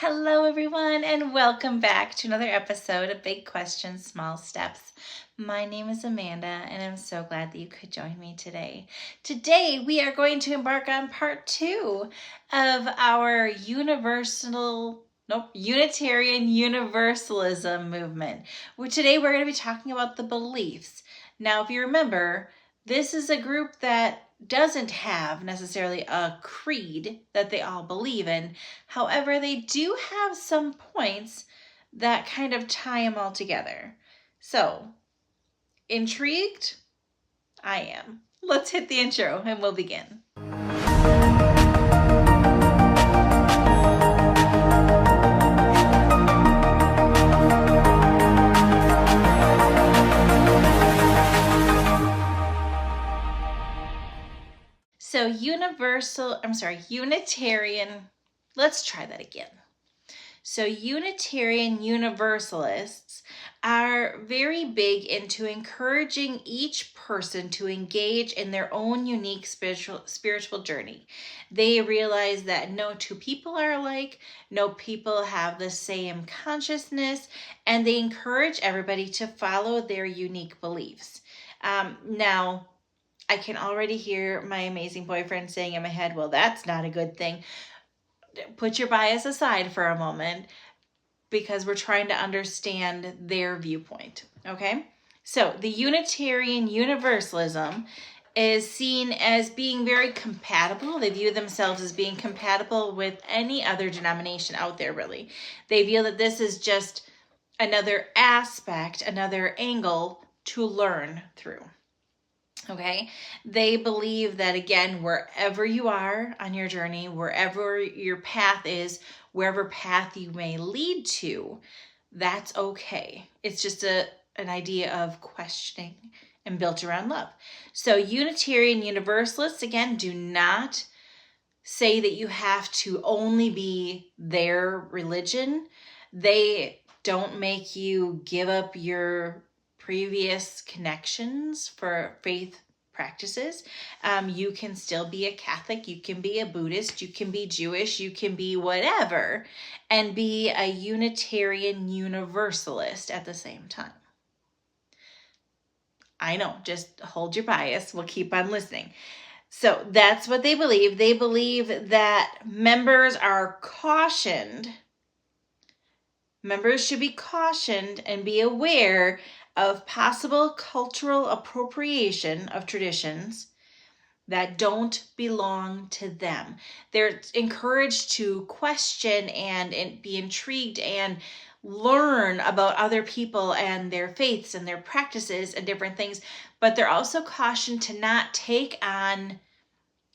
Hello, everyone, and welcome back to another episode of Big Questions, Small Steps. My name is Amanda, and I'm so glad that you could join me today. Today, we are going to embark on part 2 of our Unitarian Universalism movement. Today, we're going to be talking about the beliefs. Now, if you remember, this is a group that doesn't have necessarily a creed that they all believe in. However, they do have some points that kind of tie them all together. So, intrigued? I am. Let's hit the intro and we'll begin. So Unitarian, let's try that again. So Unitarian Universalists are very big into encouraging each person to engage in their own unique spiritual journey. They realize that no two people are alike, no people have the same consciousness, and they encourage everybody to follow their unique beliefs. Now, I can already hear my amazing boyfriend saying in my head, well, that's not a good thing. Put your bias aside for a moment because we're trying to understand their viewpoint, okay? So the Unitarian Universalism is seen as being very compatible. They view themselves as being compatible with any other denomination out there, really. They feel that this is just another aspect, another angle to learn through. Okay, they believe that, again, wherever you are on your journey, wherever your path is, wherever path you may lead to, that's okay. It's just an idea of questioning and built around love. So Unitarian Universalists, again, do not say that you have to only be their religion. They don't make you give up your previous connections for faith practices. You can still be a Catholic, you can be a Buddhist, you can be Jewish, you can be whatever, and be a Unitarian Universalist at the same time. I know, just hold your bias. We'll keep on listening. So that's what they believe. They believe that members are cautioned. Members should be cautioned and be aware of possible cultural appropriation of traditions that don't belong to them. They're encouraged to question and be intrigued and learn about other people and their faiths and their practices and different things, but they're also cautioned to not take on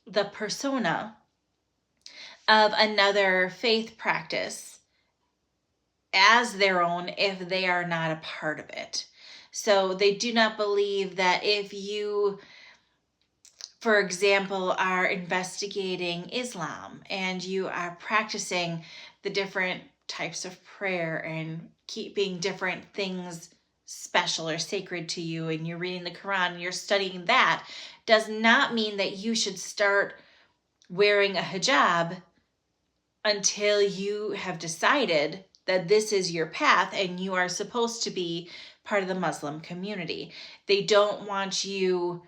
the persona of another faith practice as their own if they are not a part of it. So they do not believe that if you, for example, are investigating Islam and you are practicing the different types of prayer and keeping different things special or sacred to you, and you're reading the Quran and you're studying that, does not mean that you should start wearing a hijab until you have decided that this is your path and you are supposed to be part of the Muslim community. They don't want you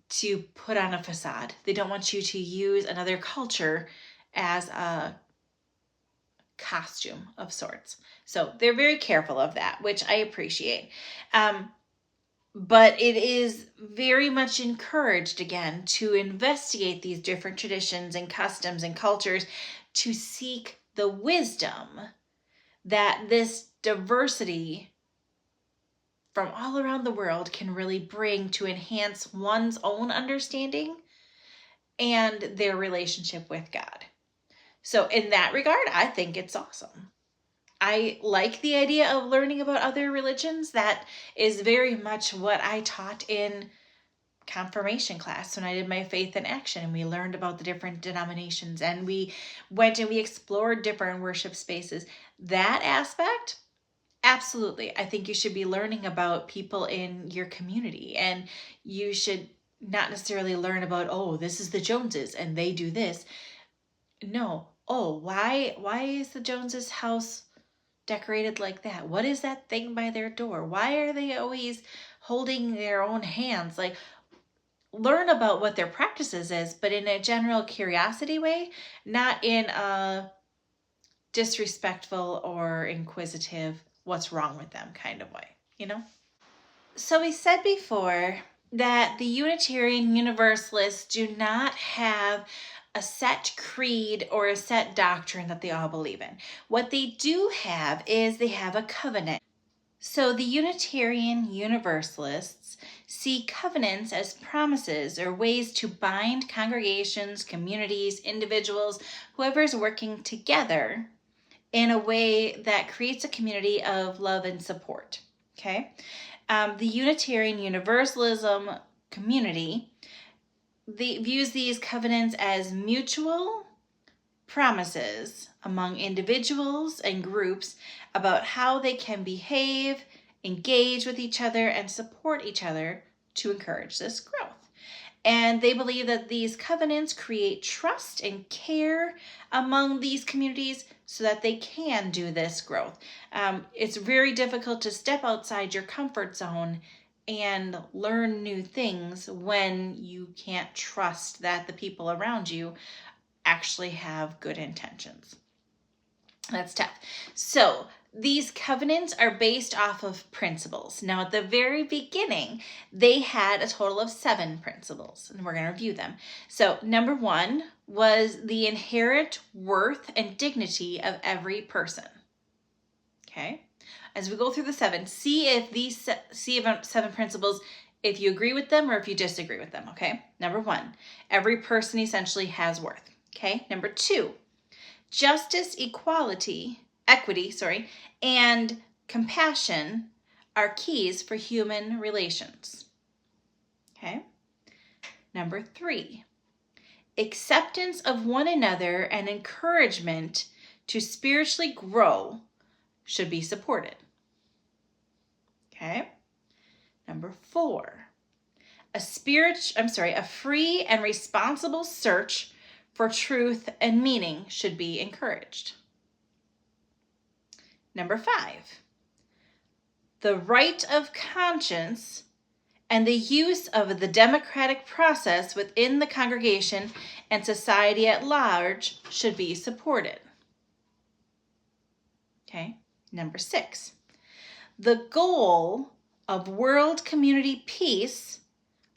to put on a facade. They don't want you to use another culture as a costume of sorts. So they're very careful of that, which I appreciate. But it is very much encouraged, again, to investigate these different traditions and customs and cultures to seek the wisdom that this diversity from all around the world can really bring to enhance one's own understanding and their relationship with God. So in that regard, I think it's awesome. I like the idea of learning about other religions. That is very much what I taught in confirmation class when I did my faith in action, and we learned about the different denominations and we went and we explored different worship spaces. That aspect, absolutely. I think you should be learning about people in your community, and you should not necessarily learn about, oh, this is the Joneses and they do this. No, oh, why is the Joneses' house decorated like that? What is that thing by their door? Why are they always holding their own hands? Like, learn about what their practices is, but in a general curiosity way, not in a disrespectful or inquisitive, what's wrong with them kind of way, you know? So we said before that the Unitarian Universalists do not have a set creed or a set doctrine that they all believe in. What they do have is they have a covenant. So the Unitarian Universalists see covenants as promises or ways to bind congregations, communities, individuals, whoever is working together in a way that creates a community of love and support. Okay? The Unitarian Universalism community views these covenants as mutual promises among individuals and groups about how they can behave, engage with each other, and support each other to encourage this growth. And they believe that these covenants create trust and care among these communities so that they can do this growth. It's very difficult to step outside your comfort zone and learn new things when you can't trust that the people around you actually have good intentions. That's tough. So these covenants are based off of principles. Now, at the very beginning, they had a total of 7 principles, and we're going to review them. So number 1 was the inherent worth and dignity of every person. Okay? As we go through the 7, see if these 7 principles, if you agree with them or if you disagree with them, okay? Number 1, every person essentially has worth. Okay? Number 2, justice, equity, and compassion are keys for human relations. Okay? Number 3, acceptance of one another and encouragement to spiritually grow should be supported. Okay? Number 4, a free and responsible search for truth and meaning should be encouraged. Number 5, the right of conscience and the use of the democratic process within the congregation and society at large should be supported. Okay. Number 6, the goal of world community peace,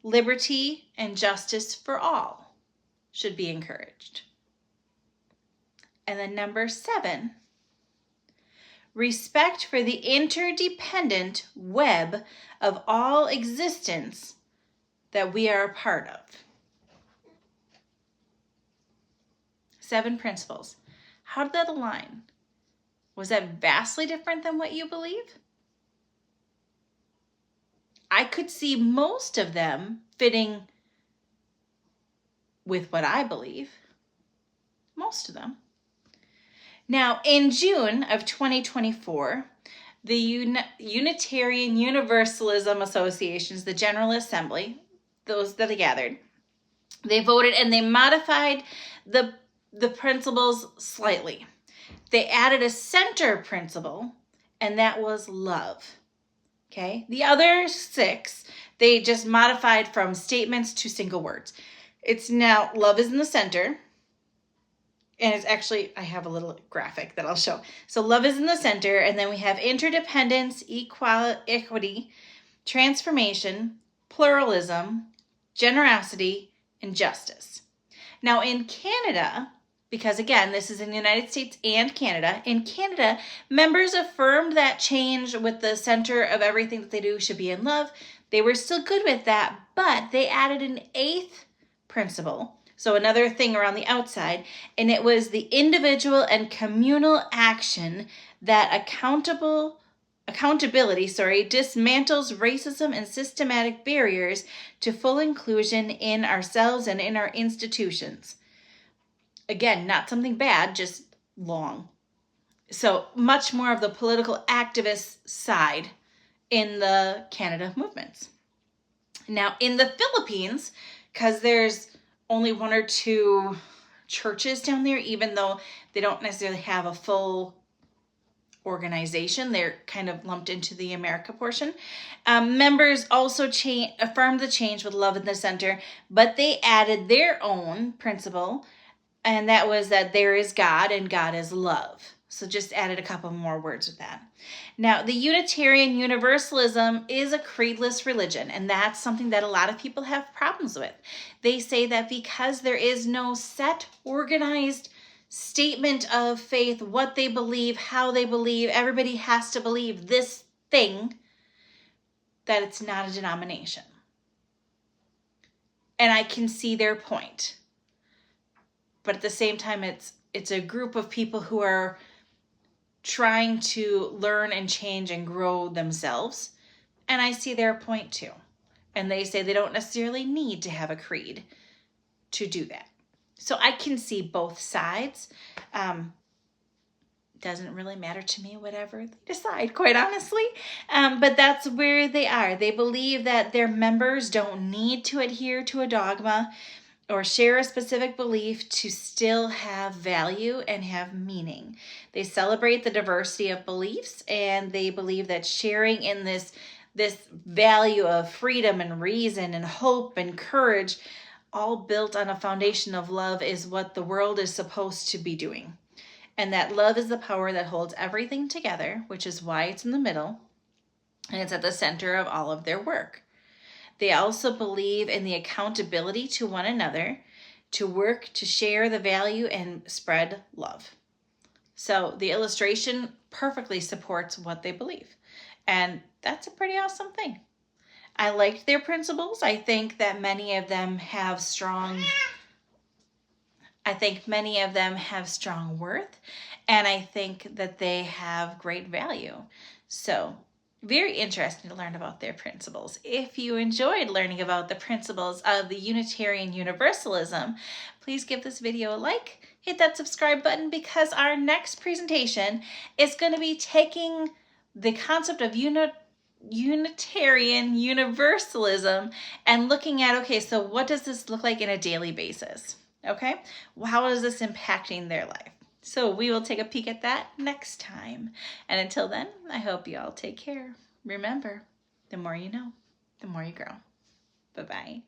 liberty, and justice for all should be encouraged. And then number 7, respect for the interdependent web of all existence that we are a part of. 7 principles. How did that align? Was that vastly different than what you believe? I could see most of them fitting with what I believe. Most of them. Now, in June of 2024, the Unitarian Universalism Associations, the General Assembly, those that gathered, they voted and they modified the principles slightly. They added a center principle, and that was love. Okay? The other 6, they just modified from statements to single words. It's now love is in the center. And it's actually, I have a little graphic that I'll show. So love is in the center, and then we have interdependence, equity, transformation, pluralism, generosity, and justice. Now in Canada, because again, this is in the United States and Canada, in Canada, members affirmed that change with the center of everything that they do should be in love. They were still good with that, but they added an 8th principle. So another thing around the outside, and it was the individual and communal action that accountability, dismantles racism and systematic barriers to full inclusion in ourselves and in our institutions. Again, not something bad, just long. So much more of the political activist side in the Canada movements. Now in the Philippines, because there's only 1 or 2 churches down there, even though they don't necessarily have a full organization. They're kind of lumped into the America portion. Members also affirmed the change with love in the center, but they added their own principle, and that was that there is God and God is love. So just added a couple more words with that. Now, the Unitarian Universalism is a creedless religion, and that's something that a lot of people have problems with. They say that because there is no set, organized statement of faith, what they believe, how they believe, everybody has to believe this thing, that it's not a denomination. And I can see their point. But at the same time, it's a group of people who are trying to learn and change and grow themselves. And I see their point too. And they say they don't necessarily need to have a creed to do that. So I can see both sides. Doesn't really matter to me, whatever they decide, quite honestly. But that's where they are. They believe that their members don't need to adhere to a dogma or share a specific belief to still have value and have meaning. They celebrate the diversity of beliefs, and they believe that sharing in this value of freedom and reason and hope and courage, all built on a foundation of love, is what the world is supposed to be doing. And that love is the power that holds everything together, which is why it's in the middle, and it's at the center of all of their work. They also believe in the accountability to one another, to work to share the value and spread love. So the illustration perfectly supports what they believe. And that's a pretty awesome thing. I liked their principles. I think that many of them have strong worth, and I think that they have great value. So very interesting to learn about their principles. If you enjoyed learning about the principles of the Unitarian Universalism, please give this video a like, hit that subscribe button, because our next presentation is going to be taking the concept of Unitarian Universalism and looking at, okay, so what does this look like in a daily basis? Okay, well, how is this impacting their life? So we will take a peek at that next time. And until then, I hope you all take care. Remember, the more you know, the more you grow. Bye-bye.